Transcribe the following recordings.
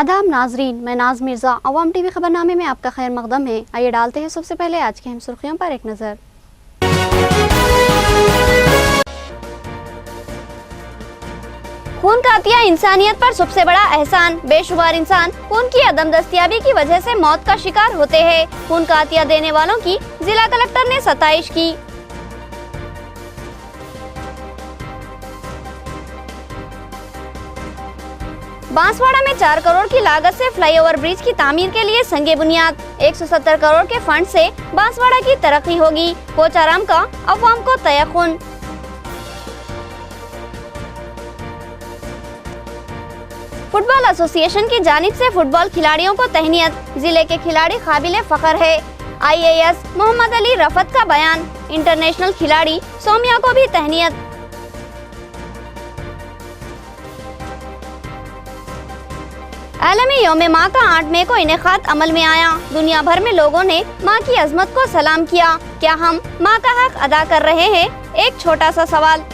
आदाब नाजरीन, मैं नाज मिर्ज़ा। अवाम टीवी खबरनामे में आपका खैर मकदम है। आइए डालते हैं सबसे पहले आज की अहम सुर्खियों पर एक नज़र। खून का अतिया इंसानियत पर सबसे बड़ा एहसान। बेशुमार इंसान खून की अदम दस्तयाबी की वजह से मौत का शिकार होते हैं। खून का अतिया देने वालों की जिला कलेक्टर ने सताइश की। बांसवाड़ा में 4 करोड़ की लागत से फ्लाईओवर ब्रिज की तामीर के लिए संगे बुनियाद। 170 करोड़ के फंड से बांसवाड़ा की तरक्की होगी। कोचाराम का अवाम को तयक़ुन। फुटबॉल एसोसिएशन की जानिब से फुटबॉल खिलाड़ियों को तहनीयत। जिले के खिलाड़ी काबिले फख्र है। IAS मोहम्मद अली रफत का बयान। इंटरनेशनल खिलाड़ी सोमिया को भी तहनीयत। आलमी यौम माँ का 8 मई को इनेकाद अमल में आया। दुनिया भर में लोगों ने माँ की अजमत को सलाम किया। क्या हम माँ का हक अदा कर रहे हैं? एक छोटा सा सवाल।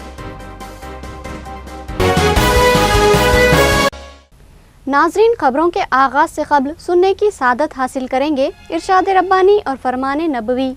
नाजरीन, खबरों के आगाज से कबल सुनने की सादत हासिल करेंगे इरशाद रब्बानी और फरमान नबवी।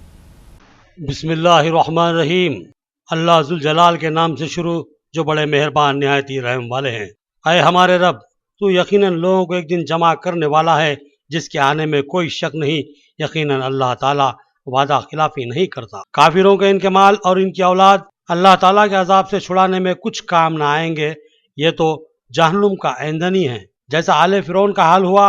बिस्मिल्लाहिर्रहमानिर्रहीम। अल्लाह जुल जलाल के नाम से शुरू, जो बड़े मेहरबान निहायत ही रहम वाले हैं। ऐ हमारे रब, तू यकीनन लोगों को एक दिन जमा करने वाला है जिसके आने में कोई शक नहीं। यकीनन अल्लाह ताला वादा खिलाफी नहीं करता। काफिरों के इनके माल और इनकी औलाद अल्लाह ताला के अजाब से छुड़ाने में कुछ काम ना आएंगे। ये तो जहन्नुम का ईंधन ही है। जैसा आले फिरौन का हाल हुआ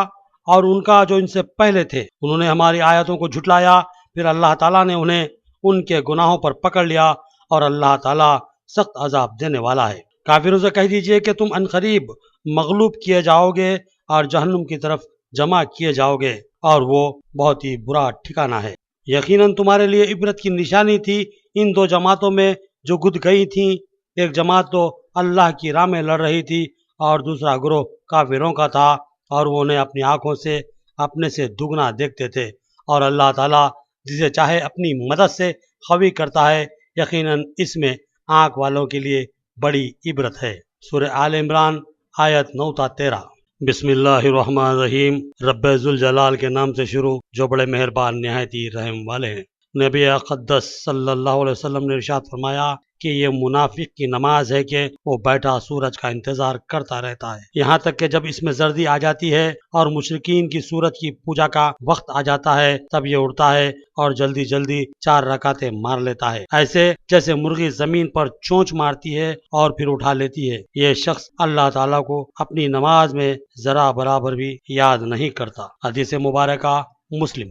और उनका जो इनसे पहले थे। उन्होंने हमारी आयतों को झुटलाया, फिर अल्लाह ताला ने उन्हें उनके गुनाहों पर पकड़ लिया और अल्लाह ताला सख्त अजाब देने वाला है। काफिरों से कह दीजिए कि तुम अनकरीब मगलूब किए जाओगे और जहन्नुम की तरफ जमा किए जाओगे और वो बहुत ही बुरा ठिकाना है। यकीनन तुम्हारे लिए इबरत की निशानी थी इन 2 जमातों में जो गुद गई थीं। एक जमात तो अल्लाह की राह में लड़ रही थी और दूसरा ग्रोह काफिरों का था और वो उन्हें अपनी आंखों से अपने से दुगना देखते थे। और अल्लाह ताला जिसे चाहे अपनी मदद से खवी करता है। यकीनन इसमें आंख वालों के लिए बड़ी इबरत है। सूरह आल इमरान आयत 9-13। बिस्मिल्लाहिर्रहमानिर्रहीम। रब्बे जुल जलाल के नाम से शुरू, जो बड़े मेहरबान निहायत ही रहम वाले हैं। नबी अक़द्दस सल्लल्लाहु अलैहि वसल्लम ने इरशाद फरमाया कि ये मुनाफिक की नमाज है कि वो बैठा सूरज का इंतजार करता रहता है, यहाँ तक कि जब इसमें जर्दी आ जाती है और मुशरिकीन की सूरज की पूजा का वक्त आ जाता है तब ये उड़ता है और जल्दी जल्दी 4 रकातें मार लेता है, ऐसे जैसे मुर्गी जमीन पर चोंच मारती है और फिर उठा लेती है। ये शख्स अल्लाह ताला को अपनी नमाज में जरा बराबर भी याद नहीं करता। हदीस मुबारका मुस्लिम।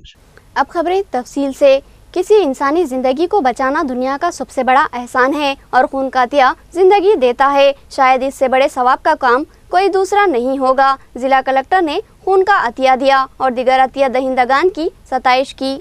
अब खबरें तफसील से। किसी इंसानी जिंदगी को बचाना दुनिया का सबसे बड़ा एहसान है और खून का अतिया जिंदगी देता है। शायद इससे बड़े सवाब का काम कोई दूसरा नहीं होगा। जिला कलेक्टर ने खून का अतिया दिया और दिगर अतिया दहिंदगान की सताइश की।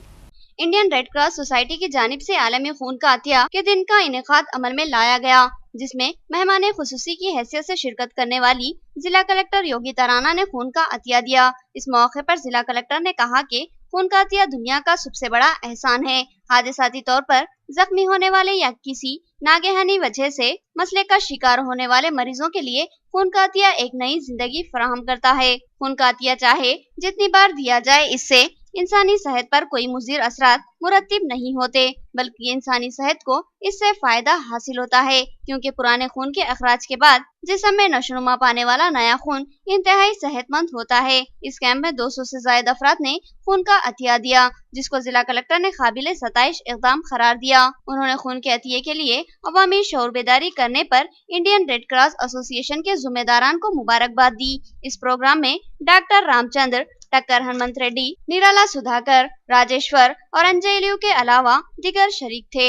इंडियन रेड क्रॉस सोसाइटी की जानिब से आलमी खून का अतिया के दिन का इनेकाद अमल में लाया गया, जिसमें मेहमान खुसूसी की हैसियत से शिरकत करने वाली जिला कलेक्टर योगी तराना ने खून का अतिया दिया। इस मौके पर जिला कलेक्टर ने कहा कि खून का अतिया दुनिया का सबसे बड़ा एहसान है। हादसाती तौर पर जख्मी होने वाले या किसी नागहानी वजह से मसले का शिकार होने वाले मरीजों के लिए खून का अतिया एक नई जिंदगी फराहम करता है। खून का अतिया चाहे जितनी बार दिया जाए, इससे इंसानी सेहत पर कोई मुज़िर असरात मुरत्तिब नहीं होते, बल्कि इंसानी सेहत को इससे फायदा हासिल होता है, क्योंकि पुराने खून के अखराज के बाद जिस्म में नशोनुमा पाने वाला नया खून इंतहाई सेहतमंद होता है। इस कैंप में 200 से ज्यादा अफराद ने खून का अतिया दिया, जिसको जिला कलेक्टर ने काबिले सताइश इक़दाम करार दिया। उन्होंने खून के अतिये के लिए अवामी शऊर बेदारी करने पर इंडियन रेड क्रॉस एसोसिएशन के जिम्मेदारान को मुबारकबाद दी। इस प्रोग्राम में डॉक्टर रामचंद्र, टक्कर हनुमंत रेड्डी, निराला सुधाकर, राजेश्वर और अंजलियु के अलावा दिगर शरीक थे।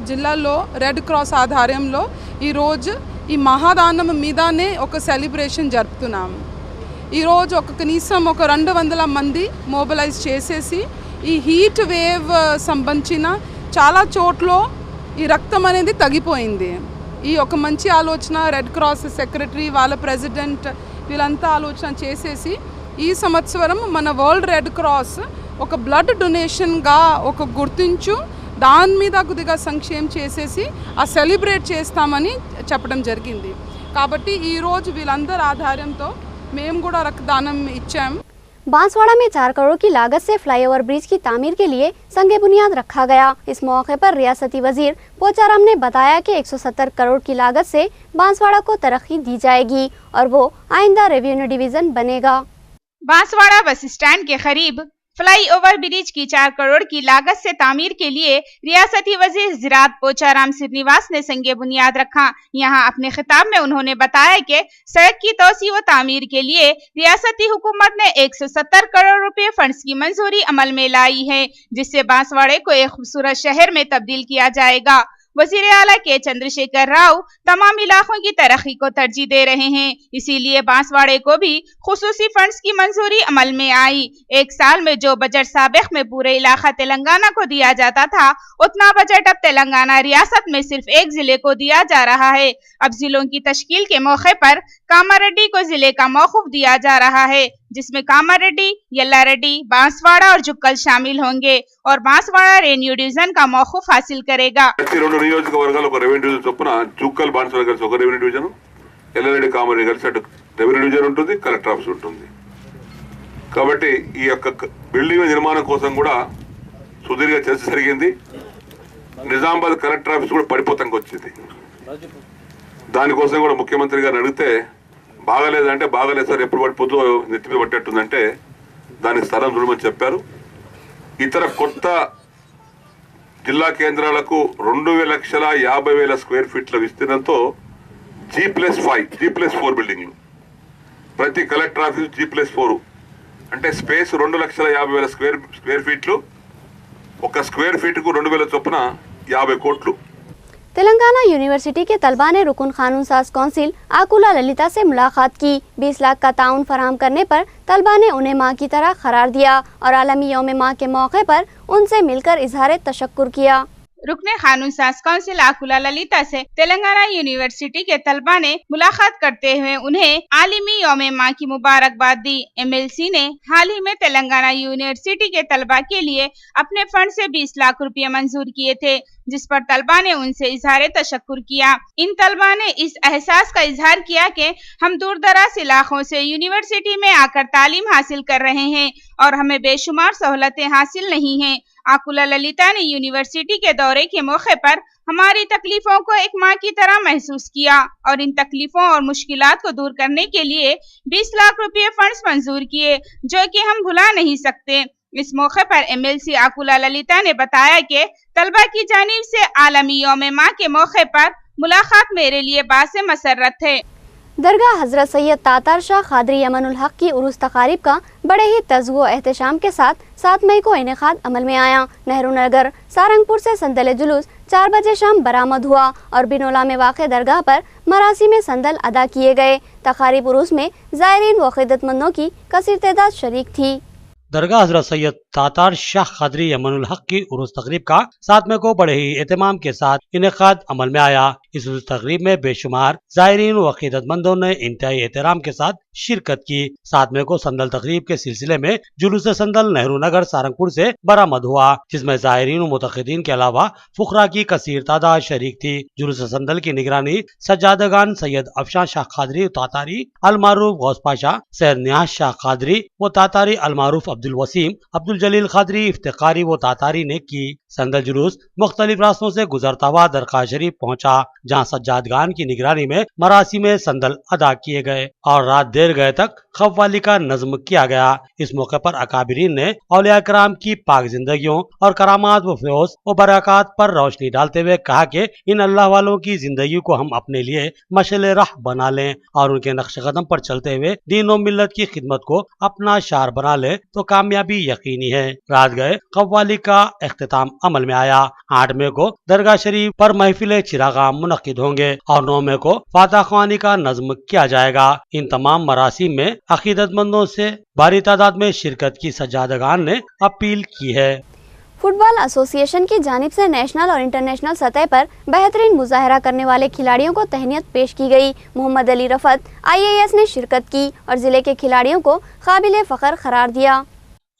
జిల్లాలో రెడ్ క్రాస్ ఆధ్వర్యంలో ఈ రోజు ఈ మహాదానం మీదనే ఒక సెలబ్రేషన్ జరుపుతున్నాము। ఈ రోజు కనీసం 200 మంది మొబిలైజ్ చేసేసి ఈ హీట్ వేవ్ సంబంధించిన చాలా చోట్ల ఈ రక్తం అనేది తగ్గిపోయింది। ఈ ఒక మంచి ఆలోచన రెడ్ క్రాస్ సెక్రటరీ వాళ్ళ ప్రెసిడెంట్ వీళ్ళంతా ఆలోచన చేసేసి ఈ సంవత్సరం మన వరల్డ్ రెడ్ క్రాస్ ఒక బ్లడ్ డొనేషన్గా ఒక గుర్తించు దాని మీద కొద్దిగా సంక్షేమం చేసేసి ఆ సెలబ్రేట్ చేస్తామని చెప్పడం జరిగింది। కాబట్టి ఈరోజు వీళ్ళందరి ఆధారంతో మేము కూడా రక్తదానం ఇచ్చాం. बांसवाड़ा में 4 करोड़ की लागत से फ्लाईओवर ब्रिज की तामीर के लिए संगे बुनियाद रखा गया। इस मौके पर रियासती वजीर पोचाराम ने बताया कि 170 करोड़ की लागत से बांसवाड़ा को तरक्की दी जाएगी और वो आइंदा रेवेन्यू डिवीजन बनेगा। बांसवाड़ा बस स्टैंड के करीब फ्लाई ओवर ब्रिज की 4 करोड़ की लागत से तामीर के लिए रियासती वजीर ज़राअत पोचाराम श्रीनिवास ने संगे बुनियाद रखा। यहाँ अपने खिताब में उन्होंने बताया कि सड़क की तोसी व तामीर के लिए रियासती हुकूमत ने 170 करोड़ रुपए फंड्स की मंजूरी अमल में लाई है, जिससे बांसवाड़े को एक खूबसूरत शहर में तब्दील किया जाएगा। वजीर आला के चंद्रशेखर राव तमाम इलाकों की तरक्की को तरजीह दे रहे हैं, इसीलिए बांसवाड़े को भी खुसूसी फंड्स की मंजूरी अमल में आई। एक साल में जो बजट साबिक में पूरे इलाका तेलंगाना को दिया जाता था, उतना बजट अब तेलंगाना रियासत में सिर्फ एक जिले को दिया जा रहा है। अब जिलों की तश्कील के मौके पर कामारेड्डी को जिले का मौकूफ दिया जा रहा है, जिसमें कामारेड्डी, यल्लारेड्डी, बांसवाड़ा और जुक्कल शामिल होंगे और बांसवाड़ा रेवेन्यू डिवीजन का मौकूफ हासिल करेगा। నియోజకవర్గాలకు రెవెన్యూ డివిజన్ చొప్పున జుక్కల్ బాన్స్వాడ కలిసి ఒక రెవెన్యూ డివిజన్, ఎల్లారెడ్డి కామారెడ్డి కలిసి అటు రెవెన్యూ డివిజన్ ఉంటుంది, కలెక్టర్ ఆఫీస్ ఉంటుంది. కాబట్టి ఈ యొక్క బిల్డింగ్ నిర్మాణం కోసం కూడా సుదీర్ఘ చర్చ జరిగింది. నిజామాబాద్ కలెక్టర్ ఆఫీస్ కూడా పడిపోతానికి వచ్చింది. దానికోసం కూడా ముఖ్యమంత్రి గారిని అడిగితే బాగలేదంటే బాగలేదు సార్, ఎప్పుడు పడిపోతూ నెత్తి మీద పట్టేట్టుందంటే దానికి స్థలం చూడమని చెప్పారు. ఇతర కొత్త జిల్లా కేంద్రాలకు 2,50,000 స్క్వేర్ ఫీట్ల విస్తీర్ణంతో G+5, G+4 బిల్డింగ్లు, ప్రతి కలెక్టర్ ఆఫీస్ G+4 అంటే స్పేస్ 2,50,000 స్క్వేర్ ఫీట్లు, ఒక స్క్వేర్ ఫీట్కు 2,000 చొప్పున 50 కోట్లు. तेलंगाना यूनिवर्सिटी के तलबा ने रुकन कानून साज कौंसिल आकुला ललिता से मुलाकात की। 20 लाख का ताउन फराहम करने पर तलबा ने उन्हें माँ की तरह करार दिया और आलमी यौम माँ के मौके पर उनसे मिलकर इजहार तशक्कुर किया। रुकने कानून साज काउंसिल आकुला ललिता से तेलंगाना यूनिवर्सिटी के तलबा ने मुलाकात करते हुए उन्हें आलिमी यौम माँ की मुबारकबाद दी। MLC ने हाल ही में तेलंगाना यूनिवर्सिटी के तलबा के लिए अपने फंड से 20 लाख रुपए मंजूर किए थे, जिस पर तलबा ने उनसे इजहार तशक्कुर किया। इन तलबा ने इस एहसास का इजहार किया कि हम दूर दराज इलाकों से यूनिवर्सिटी में आकर तालीम हासिल कर रहे हैं और हमें बेशुमार सहूलतें हासिल नहीं हैं। आकुला ललिता ने यूनिवर्सिटी के दौरे के मौके पर हमारी तकलीफों को एक माँ की तरह महसूस किया और इन तकलीफों और मुश्किलात को दूर करने के लिए 20 लाख रुपए फंड्स मंजूर किए, जो कि हम भुला नहीं सकते। इस मौके पर MLC आकुला ललिता ने बताया कि तलबा की जानिब से आलमी यौम माँ के मौके पर मुलाकात मेरे लिए बासे मसरत है। दरगाह हजरत सैयद तातार शाह कादरी यमनुल हक की उरूस तकारीब का बड़े ही तज़्वो एहतशाम के साथ 7 मई को इनेकाद अमल में आया। नेहरू नगर सारंगपुर से संदल जुलूस 4 बजे शाम बरामद हुआ और बिनोला में वाक़े दरगाह पर मरासी में संदल अदा किए गए। तकारीब उरूस में ज़ायरीन व ख़िदमतमंदों की कसीर तादाद शरीक थी। दरगाह हजरत सैयद तातार शाह कादरी यमनुल हक की उरूस तकरीब का 7 मई को बड़े ही एहतमाम के साथ इनेकाद अमल में आया। इस उरूस तकरीब में बेशुमार ज़ायरीन व अक़ीदतमंदों ने इंतहाई एहतराम के साथ शिरकत की। 7 मई को संदल तकरीब के सिलसिले में जुलूस संदल नेहरू नगर सारंगपुर से बरामद हुआ, जिसमें ज़ायरीन व मुतक़िदीन के अलावा फुकरा की कसीर तादाद शरीक थी। जुलूस संदल की निगरानी सज्जादगान सैयद अफशान शाह कादरी तातारी अलमारूफ गौस पाशा, सैयद नियाज शाह कादरी व तातारी अलमारूफ अब्दुल वसीम, अब्दुल जलील कादरी इफ्तिखारी व तातारी ने की। संदल जुलूस मुख्तलिफ रास्तों से गुजरता हुआ दरगाह शरीफ पहुंचा, जहां सज्जादगान की निगरानी में मरासी में संदल अदा किए गए और रात देर गए तक खव्वाली का नज्म किया गया। इस मौके पर अकाबिरीन ने औलिया कराम की पाक जिंदगियों और करामात व फयोज व बरक़ात पर रोशनी डालते हुए कहा कि इन अल्लाह वालों की जिंदगी को हम अपने लिए मशअल राह बना लें और उनके नक्श कदम पर चलते हुए दीन व मिल्लत की खिदमत को अपना शार बना लें तो कामयाबी यकीनी है। रात गए कव्वाली का इख्तिताम अमल में आया। 8 मई को दरगाह शरीफ पर महफिल चिरागा मुनक्किद होंगे और 9 मई को फातह ख्वानी का नज्म किया जाएगा। इन तमाम मरासिम में अकीदतमंदों से भारी तादाद में शिरकत की सज्जादगान ने अपील की है। फुटबॉल एसोसिएशन की जानिब से नेशनल और इंटरनेशनल सतह पर बेहतरीन मुजाहरा करने वाले खिलाड़ियों को तहनीत पेश की गई। मोहम्मद अली रफत IAS ने शिरकत की और जिले के खिलाड़ियों को काबिल फ़ख्र करार दिया।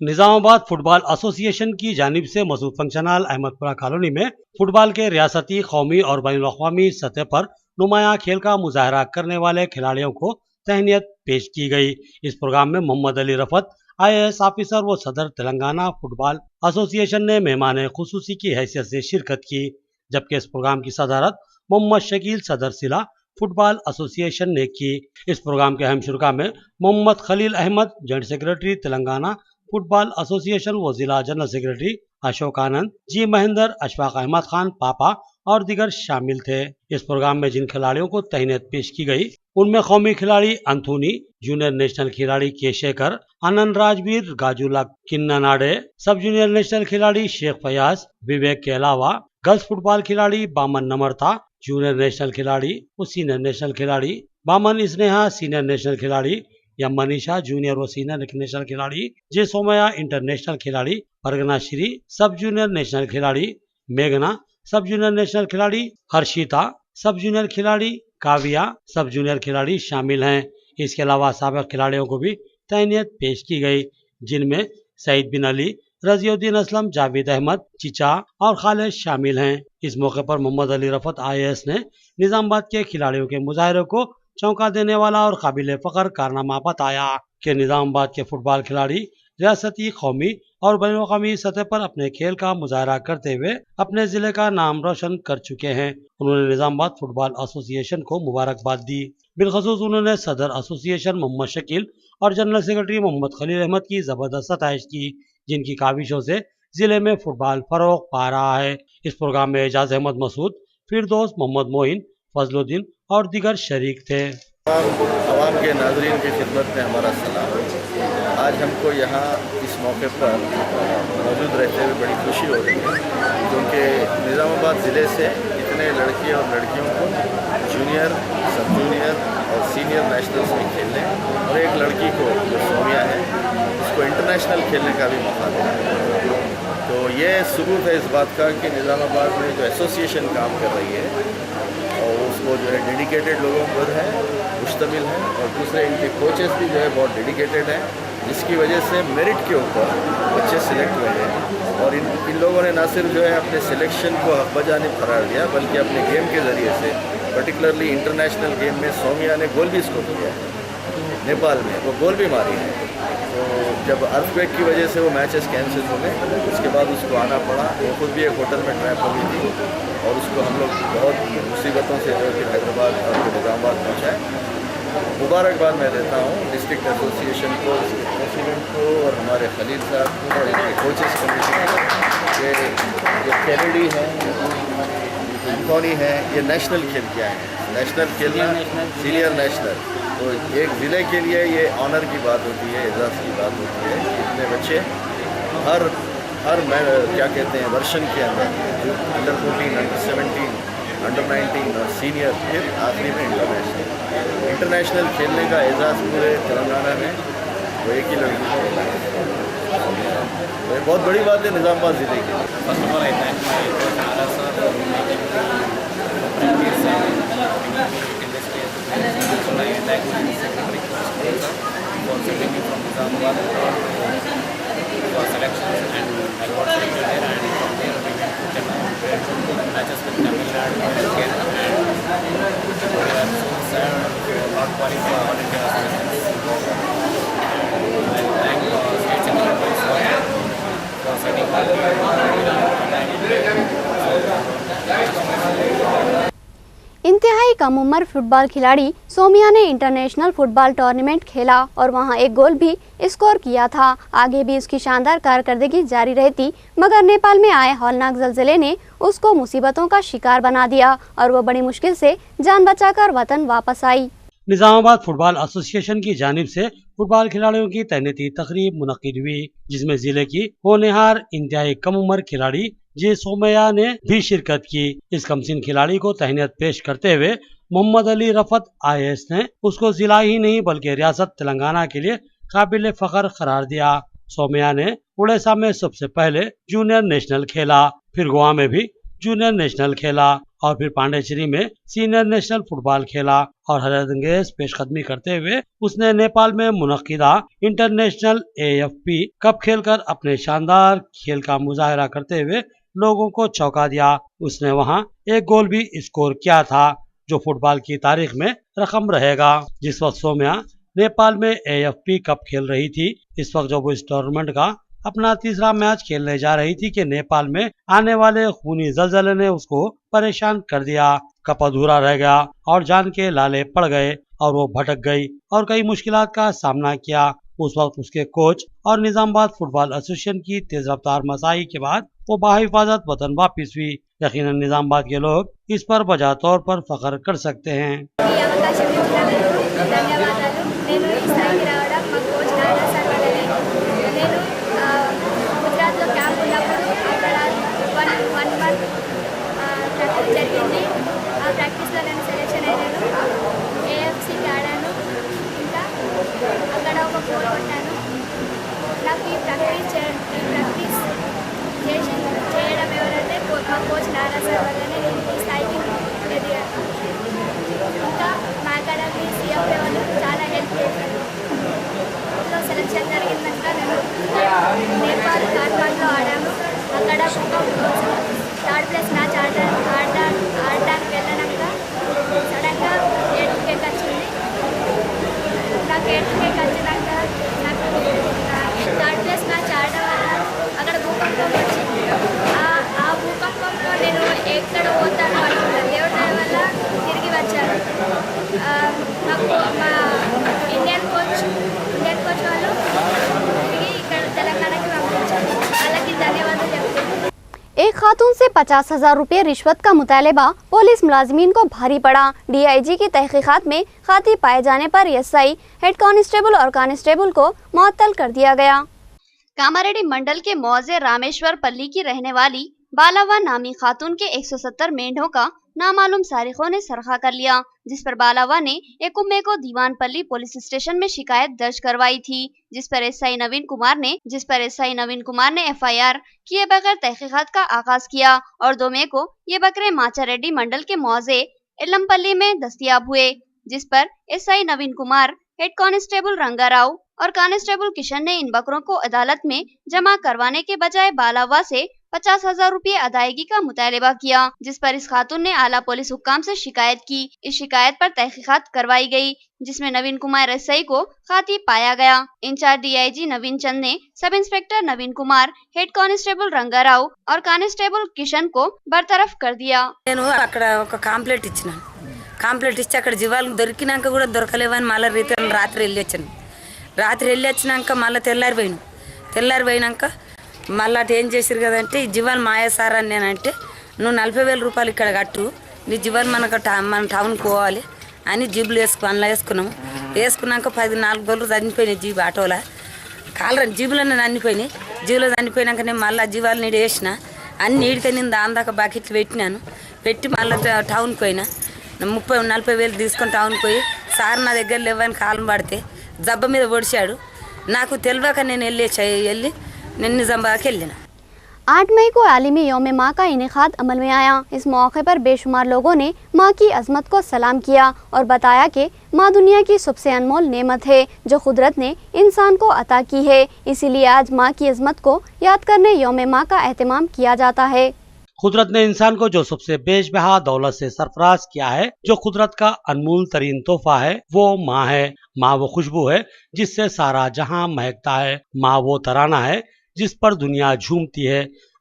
निजामाबाद फुटबॉल एसोसिएशन की जानिब से Masood function hall Ahmedpura colony में फुटबॉल के रियासती, कौमी और बैनुल अक़वामी सतह पर नुमायां खेल का मुजाहरा करने वाले खिलाड़ियों को तहनीयत पेश की गई। इस प्रोग्राम में मोहम्मद अली रफत IAS ऑफिसर व सदर तेलंगाना फुटबॉल एसोसिएशन ने मेहमान खुसूसी की हैसियत से शिरकत की, जबकि इस प्रोग्राम की सदारत मोहम्मद शकील सदर जिला फुटबॉल एसोसिएशन ने की। इस प्रोग्राम के अहम शुरा में Mohammed Khalil Ahmed joint secretary Telangana football association व जिला general secretary Ashok Anand, G Mahendra, Ashfaq Ahmed Khan पापा और दीगर शामिल थे। इस प्रोग्राम में जिन खिलाड़ियों को तहनीयत पेश की गई उनमें कौमी खिलाड़ी अंथोनी, जूनियर नेशनल खिलाड़ी के शेखर, आनंद राजवीर, गाजूला किन्नानाडे, सब जूनियर नेशनल खिलाड़ी शेख फयाज, विवेक के अलावा गर्ल्स फुटबॉल खिलाड़ी बामन नम्रता, जूनियर नेशनल खिलाड़ी व सीनियर नेशनल खिलाड़ी बामन स्नेहा, सीनियर नेशनल खिलाड़ी या मनीषा, जूनियर व सीनियर नेशनल खिलाड़ी जे सोमया, इंटरनेशनल खिलाड़ी परगना श्री, सब जूनियर नेशनल खिलाड़ी मेघना, सब जूनियर नेशनल खिलाड़ी हर्षिता, सब जूनियर खिलाड़ी काव्या, सब जूनियर खिलाड़ी शामिल हैं। इसके अलावा साबिक खिलाड़ियों को भी तहनीयत पेश की गई, जिनमें सईद बिन अली, रजीउद्दीन असलम, जावेद अहमद, चिचा और खालिद शामिल हैं। इस मौके पर मोहम्मद अली रफत IAS ने निजामाबाद के खिलाड़ियों के मुजाहरे को चौंका देने वाला और काबिल फख्र कारनामा बताया कि निजामाबाद के फुटबॉल खिलाड़ी रियासती, कौमी और बैनुल-अक़वामी सतह पर अपने खेल का मुजाहरा करते हुए अपने जिले का नाम रोशन कर चुके हैं। उन्होंने निजामाबाद फुटबॉल एसोसिएशन को मुबारकबाद दी। बिलखसूस उन्होंने सदर एसोसिएशन मोहम्मद शकील और जनरल सेक्रेटरी मोहम्मद खलील अहमद की जबरदस्त सताइश की, जिनकी काविशों से जिले में फुटबॉल फरोग पा रहा है। इस प्रोग्राम में एजाज अहमद मसूद, फिरदौस, मोहम्मद मोइन, फजलुद्दीन और दीगर शरीक थे। आवाम के नाज़रीन की खिदमत में हमारा सलाम। आज हमको यहाँ इस मौके पर मौजूद रहते हुए बड़ी खुशी हो रही है, क्योंकि निज़ामाबाद ज़िले से इतने लड़के और लड़कियों को जूनियर, सब जूनियर और सीनियर नेशनल्स में खेलने और एक लड़की को जो सोमिया है उसको इंटरनेशनल खेलने का भी मौका देना। तो ये सबूत है इस बात का कि निज़ामाबाद में जो एसोसिएशन काम कर रही है और उसको जो है डेडिकेटेड लोगों पर है, मुश्तमिल है, और दूसरे इनके कोचेस भी जो है बहुत डेडिकेटेड हैं, जिसकी वजह से मेरिट के ऊपर बच्चे सिलेक्ट हुए हैं। और इन लोगों ने ना सिर्फ जो है अपने सिलेक्शन को हक बजानिब करार दिया, बल्कि अपने गेम के ज़रिए से पर्टिकुलरली इंटरनेशनल गेम में सोमिया ने गोल भी स्कोर किया है नेपाल में, वो गोल भी मारी है। तो जब अर्थक्वेक की वजह से वो मैचेस कैंसिल हो गए, उसके बाद उसको आना पड़ा। वो खुद भी एक होटल में ट्रैप हो गई थी और उसको हम लोग बहुत मुसीबतों से जो कि हैदराबाद और निज़ामाबाद पहुँचाए। मुबारकबाद मैं देता हूँ डिस्ट्रिक्ट एसोसिएशन को, इसके प्रेसिडेंट को और हमारे खलील साहब को और इनके कोचेस कमेटी को। ये कैनेडी है, एंथोनी है, ये नेशनल खेल के आए हैं। नेशनल खेलना, सीनियर नेशनल, तो एक ज़िले के लिए ये ऑनर की बात होती है, एजाज़ की बात होती है। इतने बच्चे हर क्या कहते हैं वर्षन के अंदर, जो अंडर 14, अंडर 17, अंडर 19 और सीनियर, फिर आखिरी में इंटरनेशनल खेलने का एजाज़ पूरे तेलंगाना में वो एक ही लड़की को मिला है। तो ये बहुत बड़ी बात है निज़ामाबाद ज़िले की। First of all, I thank my father, sir, for making me practice in this case. So I thank my secretary, sir, for sending me from Nizamabad for selections, and I got selected there, and from there we went to Chennai, matches with Tamil Nadu and Kerala, and we are so sad for not qualifying all India nationals. I thank State Secretary for setting इंतहाई कम उम्र football खिलाड़ी सोमिया ने international football tournament खेला और वहां एक गोल भी score किया था। आगे भी उसकी शानदार कारकर्दगी जारी रहती, मगर नेपाल में आए हौलनाक ज़लज़ले ने उसको मुसीबतों का शिकार बना दिया और वो बड़ी मुश्किल से जान बचाकर वतन वापस आई। निजामाबाद फुटबॉल एसोसिएशन की जानिब से फुटबॉल खिलाड़ियों की तहनीती तकरीब मुनक्किद हुई, जिसमें जिले की होनहार इंतहाई कम उम्र खिलाड़ी जे सोमया ने भी शिरकत की। इस कमसिन खिलाड़ी को तहनीत पेश करते हुए मोहम्मद अली रफत IAS ने उसको जिला ही नहीं बल्कि रियासत तेलंगाना के लिए काबिल फख्र करार दिया। सोमया ने उड़ीसा में सबसे पहले जूनियर नेशनल खेला, फिर गोवा में भी जूनियर नेशनल खेला और फिर पांडेचेरी में सीनियर नेशनल फुटबॉल खेला और हैरतअंगेज पेशकदमी करते हुए उसने नेपाल में मुनक्किदा इंटरनेशनल AFP कप खेलकर अपने शानदार खेल का मुजाहरा करते हुए लोगों को चौंका दिया। उसने वहां एक गोल भी स्कोर किया था, जो फुटबॉल की तारीख में रकम रहेगा। जिस वक्त सौम्या नेपाल में AFP कप खेल रही थी, इस वक्त जब वो इस टूर्नामेंट का अपना तीसरा मैच खेलने जा रही थी कि नेपाल में आने वाले खूनी जलजले ने उसको परेशान कर दिया। कप अधूरा रह गया और जान के लाले पड़ गए और वो भटक गई और कई मुश्किलात का सामना किया। उस वक्त उसके कोच और निजामाबाद फुटबॉल एसोसिएशन की तेज रफ्तार मसाई के बाद वो बाहिफाजत वतन वापस हुई। यकीनन निजामाबाद के लोग इस पर बजा तौर पर फख्र कर सकते हैं। ఈ అవకాశం ఇచ్చినందుకు ధన్యవాదాలు. నేను ఈ స్థాయికి రావడం మా కోచ్ నాన్న సార్ వల్లనే. నేను గుజరాత్లో క్యాంప్ ఉన్నప్పుడు అక్కడ 1 month ప్రాక్టీస్ జరిగింది. ఆ ప్రాక్టీస్లో నేను సెలెక్షన్ అయ్యాను. AFCకి ఆడాను. ఇంకా అక్కడ ఒక గోల్ కొట్టాను. నాకు ఈ ప్రాక్టీస్ చేయడం ఎవరంటే మా కోచ్ నాన్న సార్ వల్లనే నేను ఈ స్థాయికి ఎదిగాను. ఇంకా మా అకాడమీ CFA వాళ్ళు చాలా హెల్ప్ చేశారు. ఇందులో సెలెక్షన్ జరిగిందంట నేను నేపాల్ కాఠ్మండ్లో ఆడాము. అక్కడ థర్డ్ ప్లేస్ మ్యాచ్ ఆడడానికి వెళ్ళినాక సడన్గా 8th కేక్ వచ్చింది. నాకు 8th కేక్ వచ్చినాక నాకు థర్డ్ ప్లేస్ మ్యాచ్ ఆడడం వల్ల అక్కడ భూకంపం వచ్చింది. ఆ భూకంపంలో నేను ఎక్కడ పోతాను అనుకున్నాను. దేవుడి దయ వల్ల తిరిగి వచ్చాను. నాకు మా ఇండియన్ కోచ్ వాళ్ళు తిరిగి ఇక్కడ తెలంగాణకి పంపించారు. వాళ్ళకి ధన్యవాదాలు చెప్తున్నాను. एक खातून से 50,000 रुपये रिश्वत का मुतालबा पुलिस मुलाजमीन को भारी पड़ा। DIG की तहकीकात में खाती पाए जाने पर SI, हेड कांस्टेबल और कांस्टेबल को मुअत्तल कर दिया गया। कामारेड्डी मंडल के मौजे रामेश्वर पल्ली की रहने वाली बालावा नामी खातून के 170 मेंढों का नामालूम सारिकों ने सरखा कर लिया, जिस पर बालावा ने 1 मई को दीवानपल्ली पुलिस स्टेशन में शिकायत दर्ज करवाई थी, जिस पर SI नवीन कुमार ने FIR किए बगैर तहकीकात का आगाज किया और 2 मई को ये बकरे माचारेड्डी मंडल के मौजे एलमपल्ली में दस्तयाब हुए, जिस पर SI नवीन कुमार, हेड कांस्टेबल रंगाराव और कांस्टेबल किशन ने इन बकरों को अदालत में जमा करवाने के बजाय बालावा से 50,000 रुपये अदायगी का मुतालबा किया, जिस पर इस खातून ने आला पुलिस हुक्काम से शिकायत की। इस शिकायत पर तहकीकात करवाई गई, जिसमें नवीन कुमार SI को खाती पाया गया। इंचार्ज DIG नवीन चंद ने सब इंस्पेक्टर नवीन कुमार, हेड कांस्टेबल रंगाराव और कांस्टेबल किशन को बरतरफ कर दिया। నేను అక్కడ ఒక కాంప్లైంట్ ఇచ్చినాను. కాంప్లైంట్ ఇచ్చి అక్కడ జీవాలు దొరికినాక కూడా దొరకలేవని మళ్ళీ రిటర్న్ రాత్రి వెళ్ళి వచ్చినాక మళ్ళీ తెల్లారిపోయినాక మళ్ళీ అటు ఏం చేసారు కదంటే ఈ జీవాలు మాయా సార్ అని నేనంటే నువ్వు 40,000 రూపాయలు ఇక్కడ కట్టు, నీ జీవాలు మన టౌన్కి పోవాలి అని జీబులు అందులో వేసుకున్నాక 4 రోజులు చనిపోయినాయి జీబు ఆటోలో జీబులన్నీ చనిపోయినాయి. జీబులో చనిపోయినాక నేను మళ్ళీ జీవాలు నీడు వేసిన అన్ని నీడికి నేను దాని దాకా బకెట్లు పెట్టి మళ్ళీ టౌన్కి పోయినా. 30-40,000 తీసుకొని టౌన్కి పోయి సార్ నా దగ్గర లేవని కాలం పడితే జబ్బ మీద పొడిచాడు. నాకు తెలియక నేను వెళ్ళి నేను నిజామాబాద్కి వెళ్ళిన. 8 मई को आलमी यौम माँ का इनेकाद अमल में आया। इस मौके पर बेशुमार लोगों ने माँ की अजमत को सलाम किया और बताया कि माँ दुनिया की सबसे अनमोल नेमत है जो कुदरत ने इंसान को अता की है, इसीलिए आज माँ की अजमत को याद करने यौम माँ का एहतमाम किया जाता है। कुदरत ने इंसान को जो सबसे बेशबहा दौलत से सरफराज किया है, जो कुदरत का अनमोल तरीन तोहफा है, वो माँ है। माँ वो खुशबू है जिससे सारा जहां महकता है। माँ वो तराना है जिस पर दुनिया झूमती है।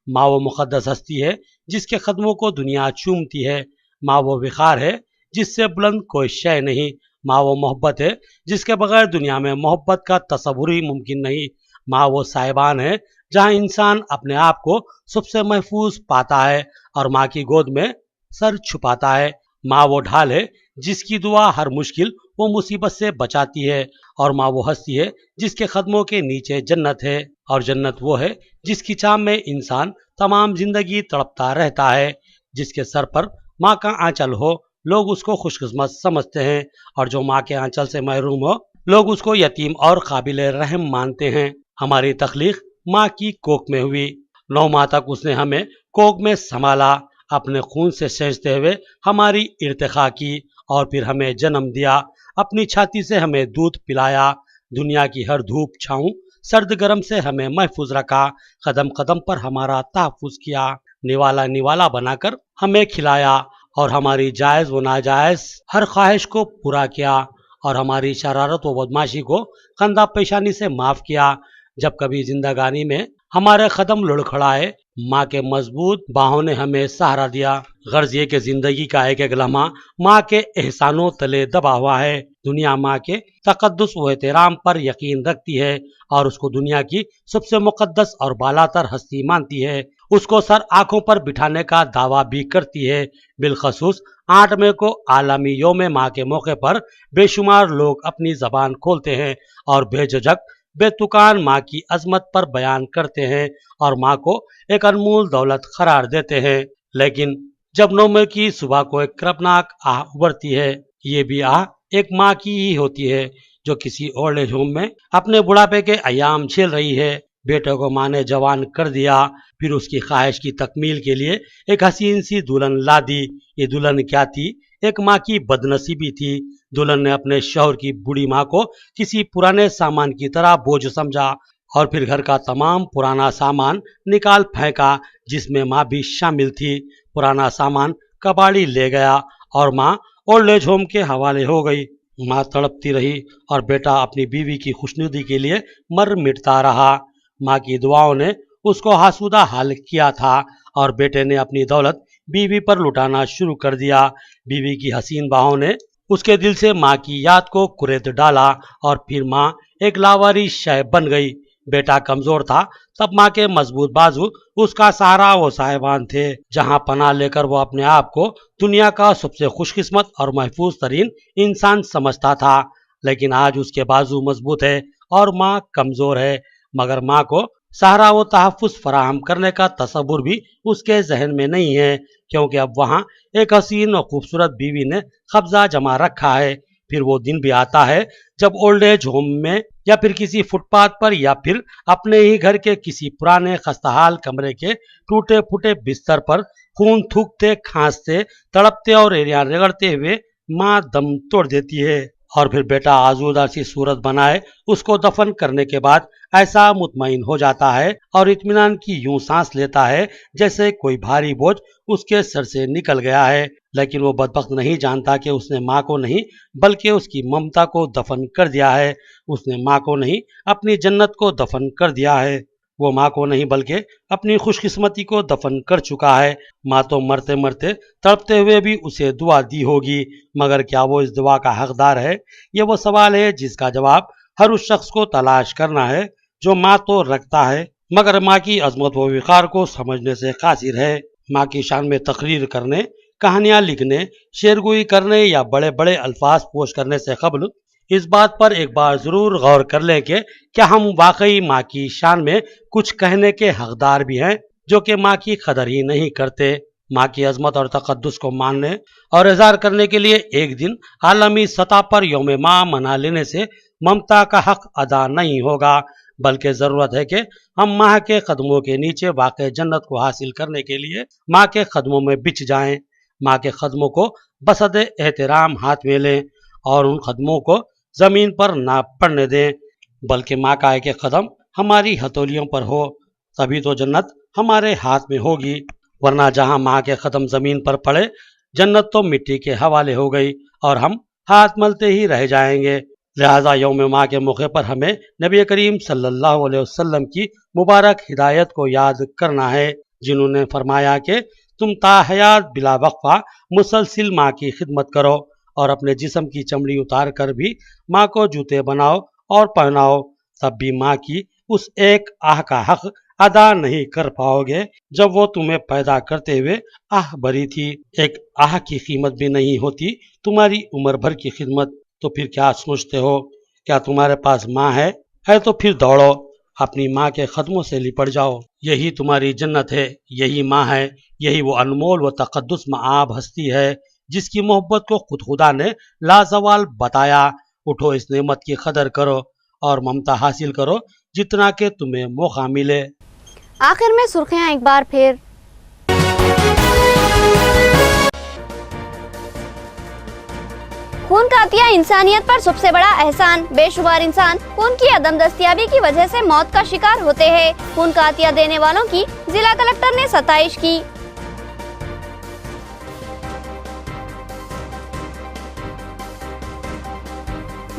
माँ वो मुक़द्दस हस्ती है जिसके कदमों को दुनिया चूमती है। माँ वो विखार है जिससे बुलंद कोई शय नहीं। माँ वो मोहब्बत है जिसके बगैर दुनिया में मोहब्बत का तसव्वुर ही मुमकिन नहीं। माँ वो साहिबान है जहाँ इंसान अपने आप को सबसे महफूज पाता है और माँ की गोद में सर छुपाता है। माँ वो ढाल है जिसकी दुआ हर मुश्किल वो मुसीबत से बचाती है और माँ वो हस्ती है जिसके कदमों के नीचे जन्नत है और जन्नत वो है जिसकी चाह में इंसान तमाम जिंदगी तड़पता रहता है। जिसके सर पर माँ का आंचल हो लोग उसको खुशकिस्मत समझते हैं और जो माँ के आंचल से महरूम हो लोग उसको यतीम और काबिल रहम मानते हैं। हमारी तख्लीक माँ की कोख में हुई। 9 माह तक उसने हमें कोख में संभाला, अपने खून से सेंचते हुए हमारी इर्तिखा की और फिर हमें जन्म दिया। अपनी छाती से हमें दूध पिलाया। दुनिया की हर धूप छाऊं सर्द गर्म से हमें महफूज रखा। कदम कदम पर हमारा तहफ़्फ़ुज़ किया। निवाला बनाकर हमें खिलाया और हमारी जायज़ व नाजायज़ हर ख्वाहिश को पूरा किया और हमारी शरारत व बदमाशी को कंधा पेशानी से माफ़ किया। जब कभी जिंदगानी में हमारे कदम लुढ़खड़ाए, माँ के मजबूत बाहों ने हमें सहारा दिया। गर्ज ये कि जिंदगी का एक एक लम्हा माँ के एहसानों तले दबा हुआ है। दुनिया माँ के तकद्दुस व एहतराम पर यकीन रखती है और उसको दुनिया की सबसे मुकद्दस और बालातर हस्ती मानती है। उसको सर आंखों पर बिठाने का दावा भी करती है। बिलखसूस 8 मई को आलमी यौम माँ के मौके पर बेशुमार लोग अपनी जबान खोलते हैं और बेझिझक बेतुकान माँ की अजमत पर बयान करते हैं और माँ को एक अनमोल दौलत करार देते हैं। लेकिन जब 9 मई की सुबह को एक कर्बनाक आह उभरती है, ये भी आह एक माँ की ही होती है जो किसी ओल्ड एज होम में अपने बुढ़ापे के अयाम झेल रही है। बेटे को माँ ने जवान कर दिया, फिर उसकी ख्वाहिश की तकमील के लिए एक हसीन सी दुल्हन ला दी। ये दुल्हन क्या थी? एक माँ की बदनसीबी थी। दुल्हन ने अपने शौहर की बूढ़ी माँ को किसी पुराने सामान की तरह बोझ समझा और फिर घर का तमाम पुराना सामान निकाल फेंका जिसमें माँ भी शामिल थी। पुराना सामान कबाड़ी ले गया और माँ ओल्ड एज होम के हवाले हो गई। माँ तड़पती रही और बेटा अपनी बीवी की खुशनुदी के लिए मर मिटता रहा। माँ की दुआओं ने उसको आसूदा हाल किया था और बेटे ने अपनी दौलत बीवी पर लुटाना शुरू कर दिया। बीवी की हसीन बाहों ने उसके दिल से माँ की याद को कुरेद डाला और फिर माँ एक लावारिस शय बन गई। बेटा कमजोर था, तब माँ के मजबूत बाजू उसका सहारा वो साहिबान थे, जहाँ पनाह लेकर वो अपने आप को दुनिया का सबसे खुशकिस्मत और महफूज तरीन इंसान समझता था। लेकिन आज उसके बाजू मजबूत है और माँ कमजोर है, मगर माँ को सहारा व तहफ़्फ़ुज़ फराहम करने का तसव्वुर भी उसके जहन में नहीं है, क्योंकि अब वहाँ एक हसीन और खूबसूरत बीवी ने कब्जा जमा रखा है। फिर वो दिन भी आता है जब ओल्ड एज होम में या फिर किसी फुटपाथ पर या फिर अपने ही घर के किसी पुराने खस्ताहाल कमरे के टूटे फूटे बिस्तर पर खून थूकते, खांसते, तड़पते और एरियां रगड़ते हुए माँ दम तोड़ देती है और फिर बेटा आजूदा सी सूरत बनाए उसको दफन करने के बाद ऐसा मुतमईन हो जाता है और इत्मीनान की यूं सांस लेता है जैसे कोई भारी बोझ उसके सर से निकल गया है। लेकिन वो बदबख्त नहीं जानता कि उसने माँ को नहीं बल्कि उसकी ममता को दफन कर दिया है। उसने माँ को नहीं अपनी जन्नत को दफन कर दिया है। वो माँ को नहीं बल्कि अपनी खुशकिस्मती को दफन कर चुका है। माँ तो मरते मरते तड़पते हुए भी उसे दुआ दी होगी, मगर क्या वो इस दुआ का हकदार है? ये वो सवाल है जिसका जवाब हर उस शख्स को तलाश करना है जो माँ तो रखता है मगर माँ की अजमत व विकार को समझने से कासिर है। माँ की शान में तकरीर करने, कहानियाँ लिखने, शेरगोई करने या बड़े बड़े अल्फाज पोश करने से कबल इस बात पर एक बार जरूर गौर कर लें कि क्या हम वाकई माँ की शान में कुछ कहने के हकदार भी हैं, जो कि माँ की कदर ही नहीं करते। माँ की अजमत और तकद्दुस को मानने और इज़हार करने के लिए एक दिन आलमी सतह पर यौम माँ मना लेने से ममता का हक अदा नहीं होगा, बल्कि ज़रूरत है कि हम माँ के कदमों के नीचे वाक़ई जन्नत को हासिल करने के लिए माँ के कदमों में बिछ जाएं। माँ के कदमों को बसद एहतराम हाथ में लें और उन कदमों को ज़मीन पर ना पड़ने दें, बल्कि माँ का एक कदम हमारी हथौलियों पर हो, तभी तो जन्नत हमारे हाथ में होगी। वरना जहाँ माँ के कदम ज़मीन पर पड़े, जन्नत तो मिट्टी के हवाले हो गई और हम हाथ मलते ही रह जाएंगे। लिहाजा यौम माँ के मौके पर हमें नबी करीम सल्लल्लाहु अलैहि वसल्लम की मुबारक हिदायत को याद करना है, जिन्होंने फरमाया कि तुम ताहयात बिला वक्फा मुसलसिल माँ की खिदमत करो और अपने जिस्म की चमड़ी उतार कर भी माँ को जूते बनाओ और पहनाओ, तब भी माँ की उस एक आह का हक अदा नहीं कर पाओगे जब वो तुम्हें पैदा करते हुए आह भरी थी। एक आह की कीमत भी नहीं होती तुम्हारी उम्र भर की खिदमत। तो फिर क्या सोचते हो? क्या तुम्हारे पास माँ है तो फिर दौड़ो, अपनी माँ के कदमों से लिपट जाओ। यही तुम्हारी जन्नत है, यही माँ है, यही वो अनमोल व तकद्दुस मआब हस्ती है जिसकी मोहब्बत को खुद खुदा ने लाजवाल बताया। उठो, इस नेमत की कदर करो और ममता हासिल करो जितना कि तुम्हें मौका मिले। आखिर में सुर्खियां एक बार फिर। खून का अतिया इंसानियत पर सबसे बड़ा एहसान। बेशुमार इंसान खून की अदम दस्तियाबी की वजह से मौत का शिकार होते हैं। खून का अतिया देने वालों की जिला कलेक्टर ने सताइश की।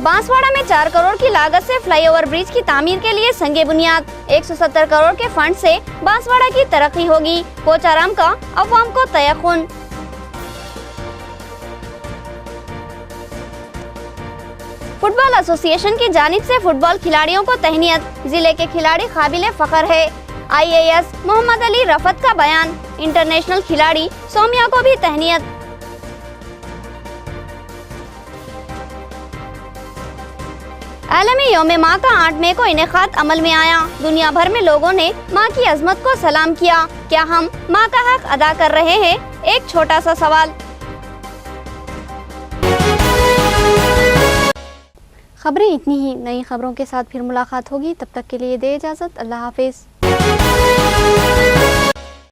बांसवाड़ा में 4 करोड़ की लागत से फ्लाईओवर ब्रिज की तामीर के लिए संगे बुनियाद। 170 करोड़ के फंड से बांसवाड़ा की तरक्की होगी, पोचाराम का अवाम को तयक़ुन। फुटबॉल एसोसिएशन की जानिब से फुटबॉल खिलाड़ियों को तहनीयत, जिले के खिलाड़ी काबिले फख्र है। IAS मोहम्मद अली रफत का बयान, इंटरनेशनल खिलाड़ी सौम्या को भी तहनीयत। आलमी यौम माँ का 8 मई को इनेकाद अमल में आया। दुनिया भर में लोगों ने माँ की अजमत को सलाम किया। क्या हम माँ का हक अदा कर रहे हैं? एक छोटा सा सवाल। खबरें इतनी ही, नई खबरों के साथ फिर मुलाकात होगी। तब तक के लिए दे इजाज़त। अल्लाह हाफिज़।